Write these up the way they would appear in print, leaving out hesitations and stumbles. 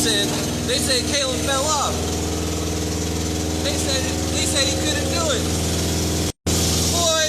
in, they say Caleb fell off. They said he couldn't do it. Boy.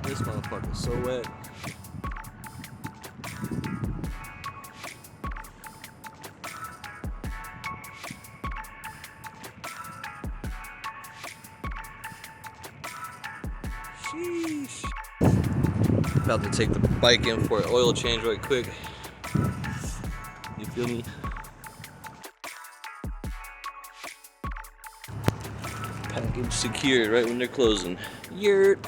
This motherfucker's so wet. Sheesh. About to take the bike in for an oil change right quick. You feel me? Package secured right when they're closing. Yurt.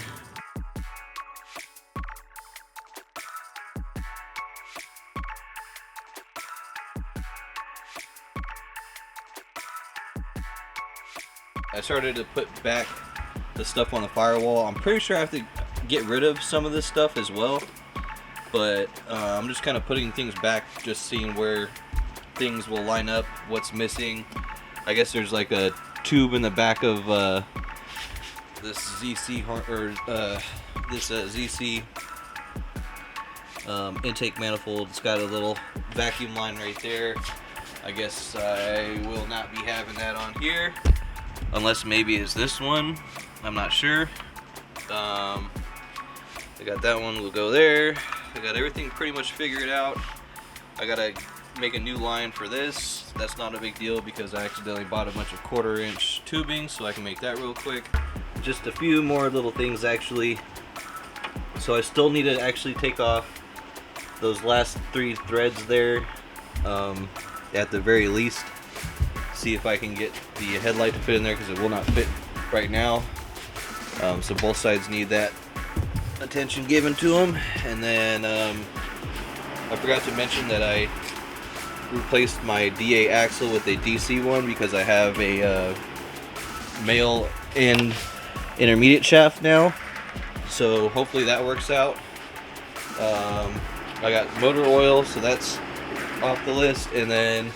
I started to put back the stuff on the firewall. I'm pretty sure I have to get rid of some of this stuff as well, but I'm just kind of putting things back, just seeing where things will line up, what's missing. I guess there's like a tube in the back of this ZC intake manifold. It's got a little vacuum line right there. I guess I will not be having that on here. Unless maybe it's this one, I'm not sure. I got that one, will go there. I got everything pretty much figured out. I gotta make a new line for this. That's not a big deal because I accidentally bought a bunch of 1/4 inch tubing, so I can make that real quick. Just a few more little things actually. So I still need to actually take off those last 3 threads there, at the very least. See if I can get the headlight to fit in there because it will not fit right now. So both sides need that attention given to them. And then I forgot to mention that I replaced my DA axle with a DC one because I have a male end intermediate shaft now. So hopefully that works out. I got motor oil, so that's off the list, and then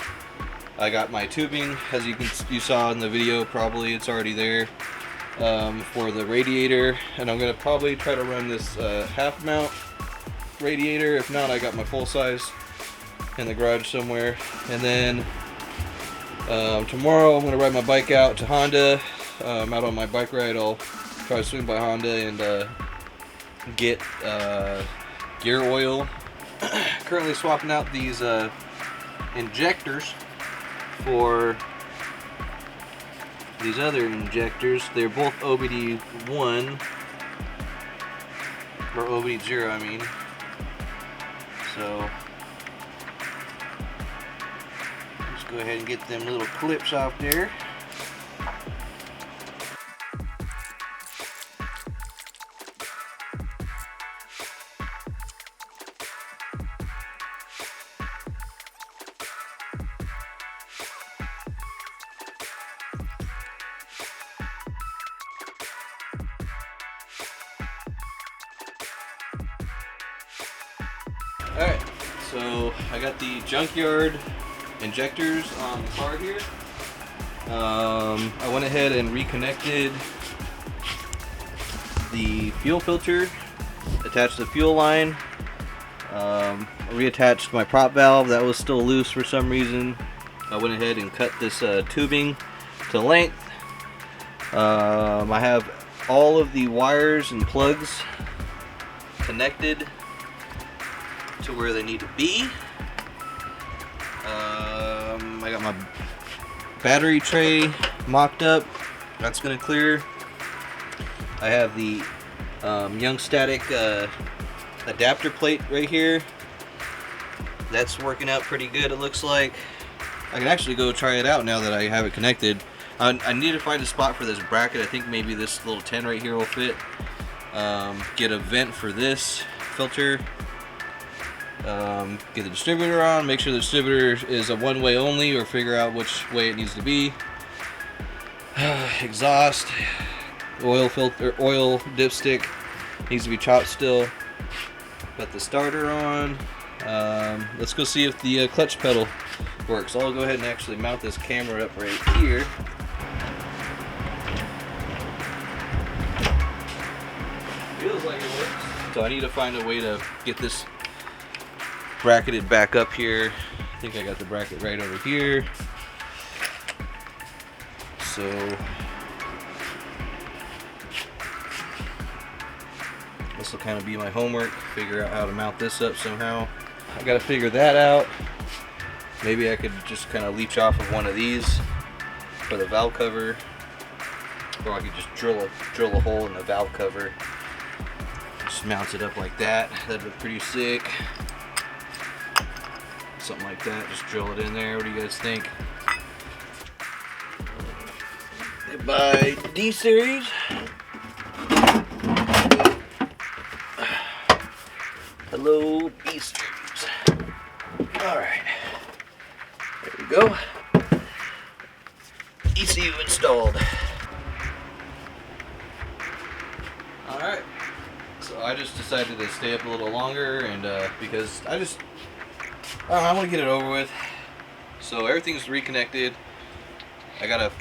I got my tubing, as you saw in the video, probably it's already there, for the radiator, and I'm gonna probably try to run this half mount radiator. If not, I got my full size in the garage somewhere. And then tomorrow I'm gonna ride my bike out to Honda. Out on my bike ride, I'll try to swing by Honda and get gear oil. Currently swapping out these injectors for these other injectors. They're both OBD1 or OBD0, I mean. So let's go ahead and get them little clips off there. Alright, so I got the junkyard injectors on the car here. I went ahead and reconnected the fuel filter, attached the fuel line, reattached my prop valve that was still loose for some reason. I went ahead and cut this tubing to length. I have all of the wires and plugs connected to where they need to be. I got my battery tray mocked up. That's gonna clear. I have the Young Static adapter plate right here. That's working out pretty good, it looks like. I can actually go try it out now that I have it connected. I need to find a spot for this bracket. I think maybe this little 10 right here will fit. Get a vent for this filter. Get the distributor on, make sure the distributor is a one-way only, or figure out which way it needs to be. Exhaust, oil filter, oil dipstick needs to be chopped still. Got the starter on. Let's go see if the clutch pedal works. I'll go ahead and actually mount this camera up right here. Feels like it works. So I need to find a way to get this bracketed back up here. I think I got the bracket right over here. So this will kind of be my homework, figure out how to mount this up somehow. I gotta figure that out. Maybe I could just kind of leech off of one of these for the valve cover, or I could just drill a hole in the valve cover, just mount it up like that. That'd look pretty sick. Something like that, just drill it in there. What do you guys think? By D series. Hello, B series. Alright. There we go. ECU installed. Alright. So I just decided to stay up a little longer, and because I want to get it over with. So everything's reconnected. I gotta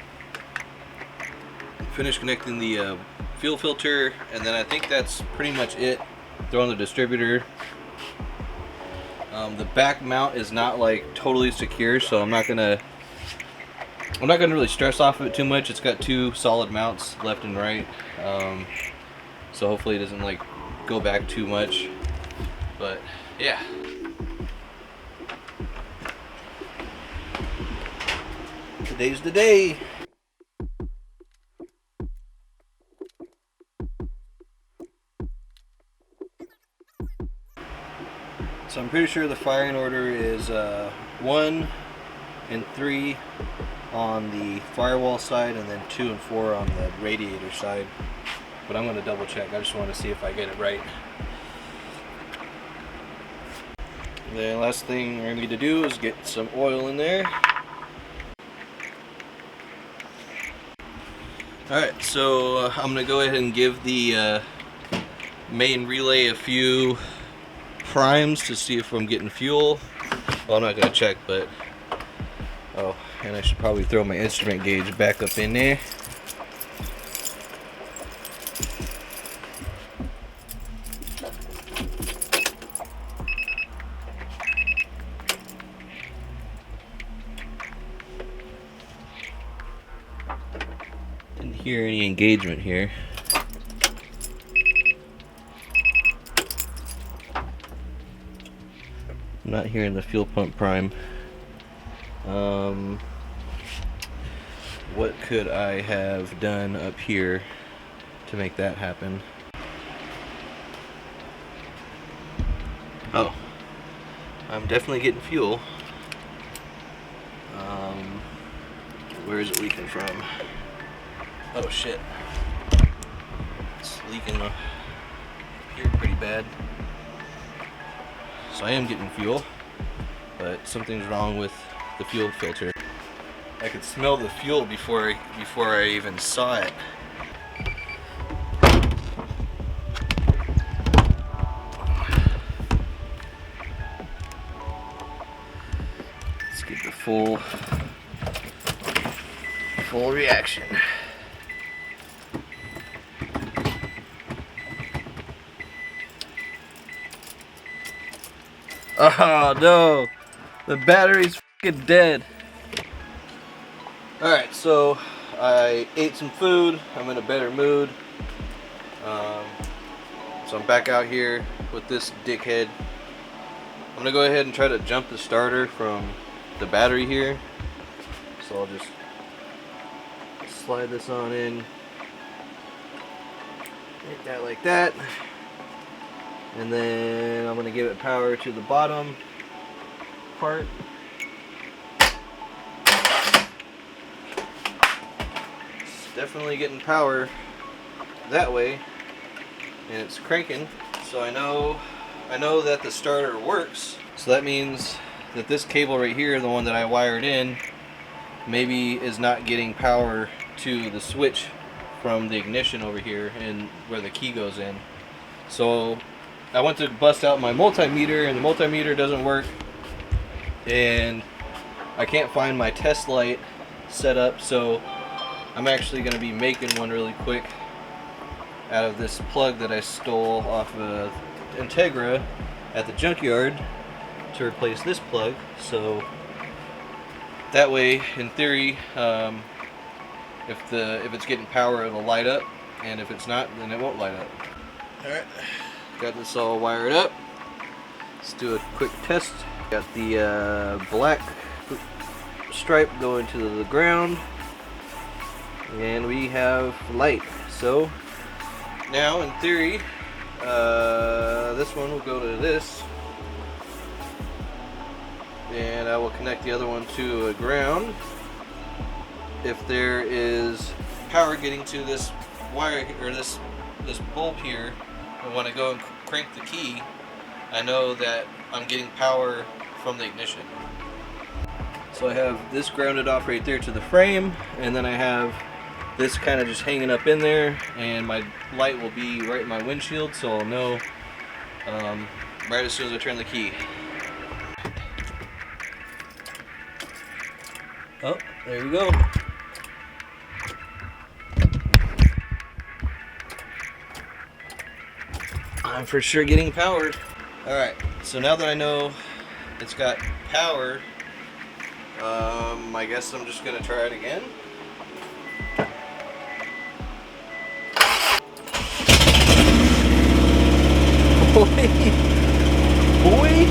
finish connecting the fuel filter, and then I think that's pretty much it. Throw in the distributor. The back mount is not like totally secure, so I'm not gonna really stress off of it too much. It's got two solid mounts, left and right, so hopefully it doesn't like go back too much. But yeah. Today's the day. So I'm pretty sure the firing order is 1 and 3 on the firewall side, and then 2 and 4 on the radiator side. But I'm going to double check. I just want to see if I get it right. The last thing I need to do is get some oil in there. Alright, so I'm going to go ahead and give the main relay a few primes to see if I'm getting fuel. Well, I'm not going to check, but oh, and I should probably throw my instrument gauge back up in there. Didn't hear any engagement here. I'm not hearing the fuel pump prime. What could I have done up here to make that happen? Oh, I'm definitely getting fuel. Where is it leaking from? Oh shit. It's leaking here pretty bad. So I am getting fuel, but something's wrong with the fuel filter. I could smell the fuel before I even saw it. Let's get the full reaction. Oh no, the battery's fucking dead. Alright, so I ate some food. I'm in a better mood. So I'm back out here with this dickhead. I'm gonna go ahead and try to jump the starter from the battery here. So I'll just slide this on in. Hit that like that. And then I'm gonna give it power to the bottom part. It's definitely getting power that way, and it's cranking. So I know that the starter works. So that means that this cable right here, the one that I wired in, maybe is not getting power to the switch from the ignition over here and where the key goes in. So I went to bust out my multimeter, and the multimeter doesn't work, and I can't find my test light set up, so I'm actually going to be making one really quick out of this plug that I stole off of Integra at the junkyard to replace this plug. So that way, in theory, if it's getting power, it'll light up, and if it's not, then it won't light up. Alright, got this all wired up. Let's do a quick test. Got the black stripe going to the ground, and we have light. So now, in theory, this one will go to this, and I will connect the other one to a ground. If there is power getting to this wire or this bulb here, and when I go and crank the key, I know that I'm getting power from the ignition. So I have this grounded off right there to the frame, and then I have this kind of just hanging up in there, and my light will be right in my windshield, so I'll know right as soon as I turn the key. Oh, there we go. I'm for sure getting powered. Alright, so now that I know it's got power, I guess I'm just gonna try it again. Boy!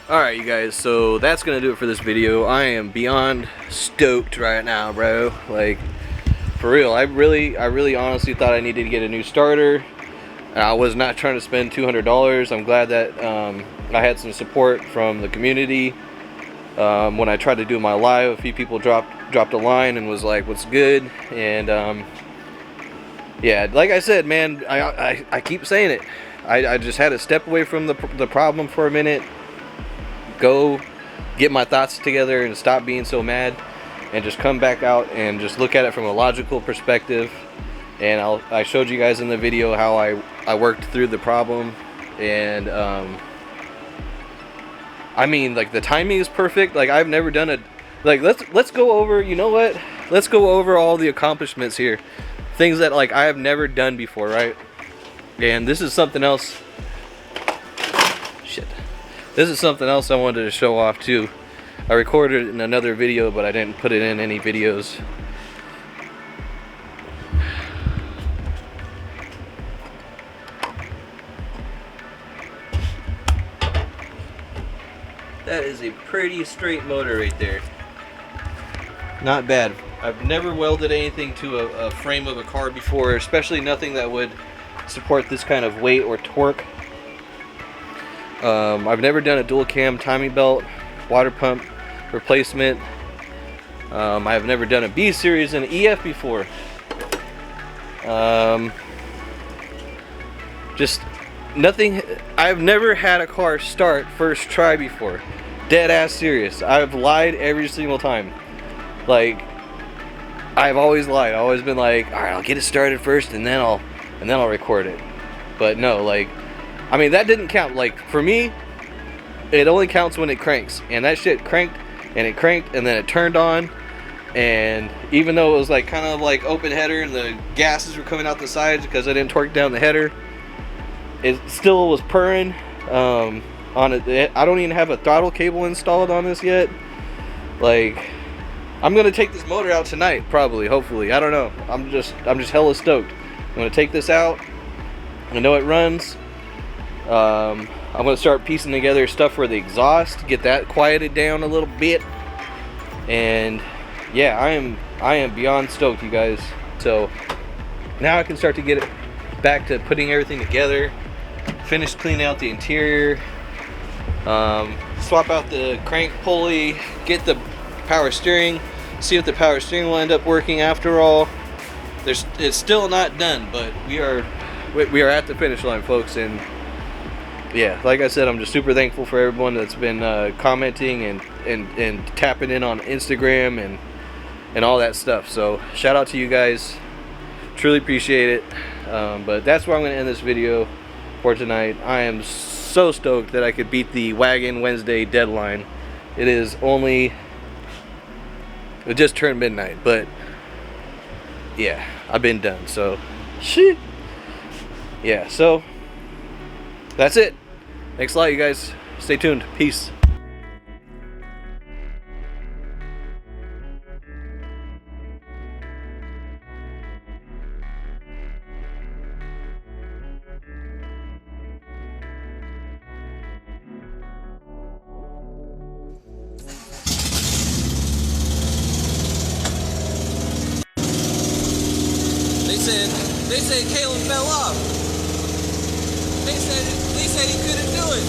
Alright, you guys, so that's gonna do it for this video. I am beyond stoked right now, bro. Like, for real, I really honestly thought I needed to get a new starter. I was not trying to spend $200. I'm glad that I had some support from the community. When I tried to do my live, a few people dropped a line and was like, what's good? And yeah, like I said, man, I keep saying it. I just had to step away from the problem for a minute, go get my thoughts together and stop being so mad, and just come back out and just look at it from a logical perspective. And I showed you guys in the video how I worked through the problem, and I mean, like, the timing is perfect. Like, I've never done it. Like, let's go over, you know what, let's go over all the accomplishments here, things that, like, I have never done before, right? And this is something else. Shit. This is something else I wanted to show off too. I recorded it in another video, but I didn't put it in any videos. That is a pretty straight motor right there. Not bad. I've never welded anything to a frame of a car before, especially nothing that would support this kind of weight or torque. I've never done a dual cam timing belt, water pump replacement. I've never done a B series and an EF before. Just nothing. I've never had a car start first try before. Dead ass serious. I've lied every single time. Like, I've always lied. I've always been like, all right, I'll get it started first, and then I'll record it. But no, like, I mean, that didn't count. Like, for me, it only counts when it cranks. And that shit cranked, and it cranked, and then it turned on. And even though it was like kind of like open header and the gases were coming out the sides because I didn't torque down the header, it still was purring. On it, I don't even have a throttle cable installed on this yet. Like, I'm gonna take this motor out tonight, probably, hopefully. I don't know. I'm just hella stoked. I'm gonna take this out. I know it runs. I'm gonna start piecing together stuff for the exhaust, get that quieted down a little bit, and yeah, I am beyond stoked, you guys. So now I can start to get it back to putting everything together, finish cleaning out the interior, swap out the crank pulley, get the power steering, see if the power steering will end up working after all. It's still not done, but we are at the finish line, folks. And yeah, like I said, I'm just super thankful for everyone that's been commenting and tapping in on Instagram and all that stuff. So shout out to you guys, truly appreciate it. But that's where I'm going to end this video for tonight. I am so stoked that I could beat the Wagon Wednesday deadline. It just turned midnight, but yeah, I've been done. So shit. Yeah, so that's it. Thanks a lot, you guys. Stay tuned. Peace. They said Caleb fell off. They said he couldn't do it.